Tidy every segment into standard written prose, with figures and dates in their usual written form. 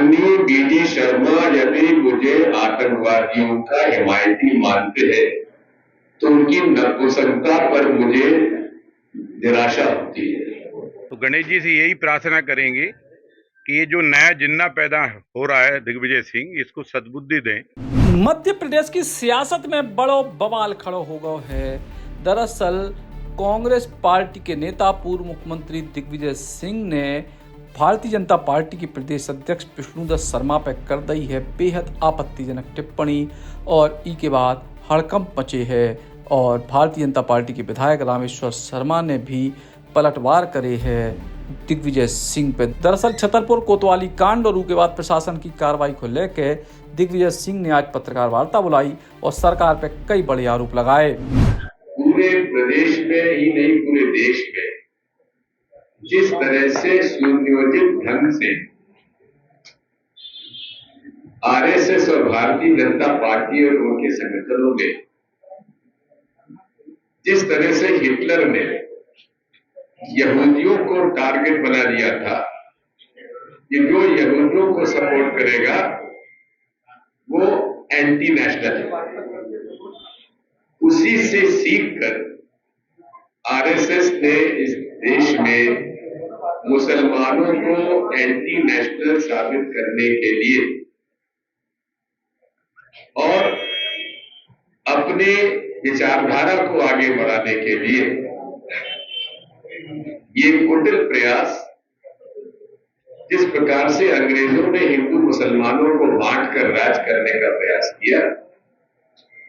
माननीय बीडी शर्मा यदि मुझे आतंकवादियों का हिमायती मानते हैं तो उनकी नपुंसकता पर मुझे निराशा होती है। तो गणेश जी से यही प्रार्थना करेंगे कि ये जो नया जिन्ना पैदा हो रहा है दिग्विजय सिंह, इसको सद्बुद्धि दें। मध्य प्रदेश की सियासत में बड़ो बवाल खड़ा हो गया है। दरअसल कांग्रेस पार्टी के नेता पूर्व मुख्यमंत्री दिग्विजय सिंह ने भारतीय जनता पार्टी के प्रदेश अध्यक्ष विष्णुदत्त शर्मा पर कर दी है बेहद आपत्तिजनक टिप्पणी और के बाद हड़कंप मचे है और भारतीय जनता पार्टी के विधायक रामेश्वर शर्मा ने भी पलटवार करे है दिग्विजय सिंह पे। दरअसल छतरपुर कोतवाली कांड और उसके बाद प्रशासन की कार्रवाई को लेकर दिग्विजय सिंह ने आज पत्रकार वार्ता बुलाई और सरकार पे कई बड़े आरोप लगाए। पूरे प्रदेश में ही नहीं पूरे देश में जिस तरह से सुनियोजित ढंग से आरएसएस और भारतीय जनता पार्टी और उनके संगठनों ने जिस तरह से हिटलर ने यहूदियों को टारगेट बना दिया था कि जो यहूदियों को सपोर्ट करेगा वो एंटी नेशनल है, उसी से सीखकर आरएसएस ने इस देश में मुसलमानों को एंटी नेशनल साबित करने के लिए और अपने विचारधारा को आगे बढ़ाने के लिए ये कुटिल प्रयास, जिस प्रकार से अंग्रेजों ने हिंदू मुसलमानों को बांटकर राज करने का प्रयास किया,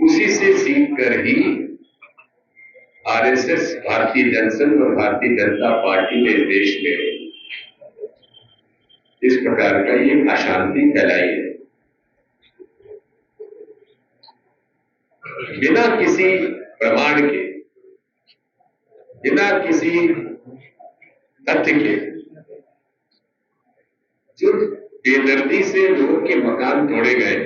उसी से सीखकर ही आरएसएस, भारतीय जनसंघ और भारतीय जनता पार्टी ने देश में इस प्रकार का ये अशांति फैलाई है। बिना किसी प्रमाण के, बिना किसी तथ्य के जो बेदर्दी से लोगों के मकान तोड़े गए।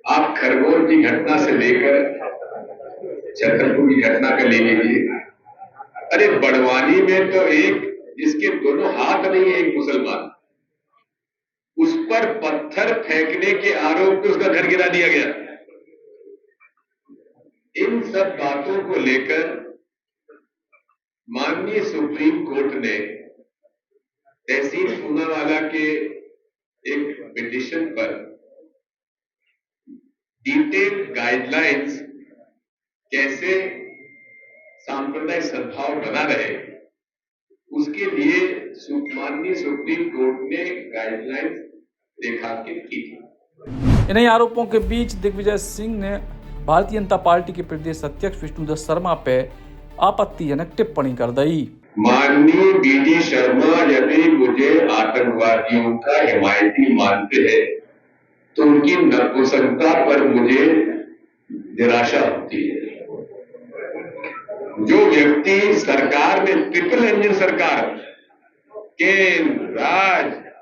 आप खरगोन की घटना से लेकर छतरपुर की घटना का ले लीजिए। अरे बड़वानी में तो एक जिसके दोनों हाथ नहीं है, एक मुसलमान, उस पर पत्थर फेंकने के आरोप में उसका घर गिरा दिया गया। इन सब बातों को लेकर माननीय सुप्रीम कोर्ट ने तहसील पूनावाला के एक पिटीशन पर डिटेल्ड गाइडलाइंस कैसे सांप्रदायिक सद्भाव बना रहे, उसके लिए माननीय सुप्रीम कोर्ट ने गाइडलाइंस रेखांकित की। इन्हीं आरोपों के बीच दिग्विजय सिंह ने भारतीय जनता पार्टी के प्रदेश अध्यक्ष विष्णुदत्त शर्मा पे आपत्तिजनक टिप्पणी कर दी। माननीय बीडी शर्मा यदि मुझे आतंकवादियों का हिमायती मानते हैं तो उनकी नपुंसकता पर मुझे निराशा होती है। जो व्यक्ति सरकार में ट्रिपल इंजन सरकार, केंद्र, राज्य,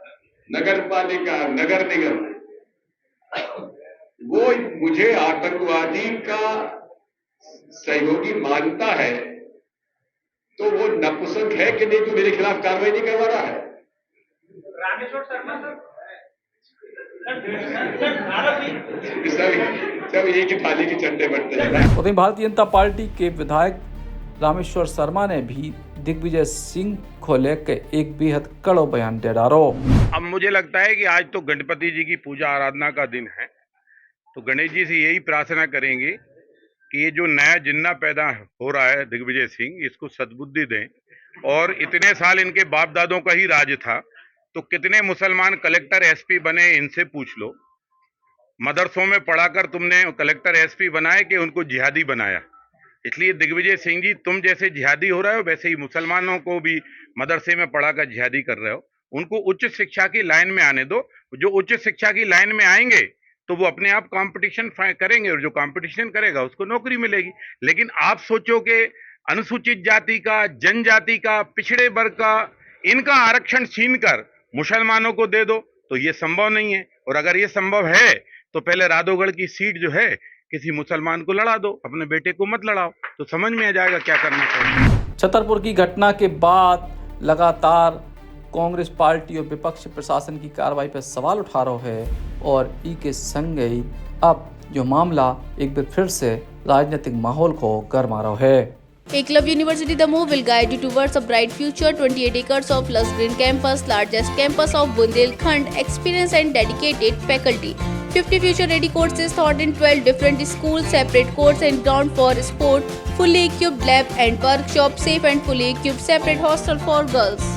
नगर पालिका, नगर निगम, वो मुझे आतंकवादी का सहयोगी मानता है तो वो नपुंसक है कि नहीं, जो मेरे खिलाफ कार्रवाई नहीं करवा रहा है। रामेश्वर शर्मा सब एक ही थाली के चट्टे बटते हैं। वहीं भारतीय जनता पार्टी के विधायक रामेश्वर शर्मा ने भी दिग्विजय सिंह को लेकर एक बेहद कड़ो बयान दे डालो। अब मुझे लगता है कि आज तो गणपति जी की पूजा आराधना का दिन है, तो गणेश जी से यही प्रार्थना करेंगे कि ये जो नया जिन्ना पैदा हो रहा है दिग्विजय सिंह, इसको सद्बुद्धि दें। और इतने साल इनके बाप दादों का ही राज था, तो कितने मुसलमान कलेक्टर एसपी बने, इनसे पूछ लो। मदरसों में पढ़ाकर तुमने कलेक्टर एसपी बनाए कि उनको जिहादी बनाया। इसलिए दिग्विजय सिंह जी, तुम जैसे जिहादी हो रहे हो वैसे ही मुसलमानों को भी मदरसे में पढ़ाकर जिहादी कर रहे हो। उनको उच्च शिक्षा की लाइन में आने दो। जो उच्च शिक्षा की लाइन में आएंगे तो वो अपने आप कंपटीशन करेंगे और जो कंपटीशन करेगा उसको नौकरी मिलेगी। लेकिन आप सोचो कि अनुसूचित जाति का, जनजाति का, पिछड़े वर्ग का, इनका आरक्षण छीनकर मुसलमानों को दे दो, तो ये संभव नहीं है। और अगर ये संभव है तो पहले राधोगढ़ की सीट जो है किसी मुसलमान को लड़ा दो, अपने बेटे को मत लड़ाओ, तो समझ में आ जाएगा क्या करना चाहिए। छतरपुर की घटना के बाद लगातार कांग्रेस पार्टी और विपक्ष प्रशासन की कार्रवाई पर सवाल उठा रहा है और ई के संग ही अब जो मामला एक बार फिर से राजनीतिक माहौल को गरमा रहा है। Eklavya University The Move will guide you towards a bright future. 28 acres of lush green campus, largest campus of Bundelkhand, experienced and dedicated faculty. 50 future-ready courses taught in 12 different schools, separate courts and ground for sport, fully equipped lab and workshop, safe and fully equipped separate hostel for girls.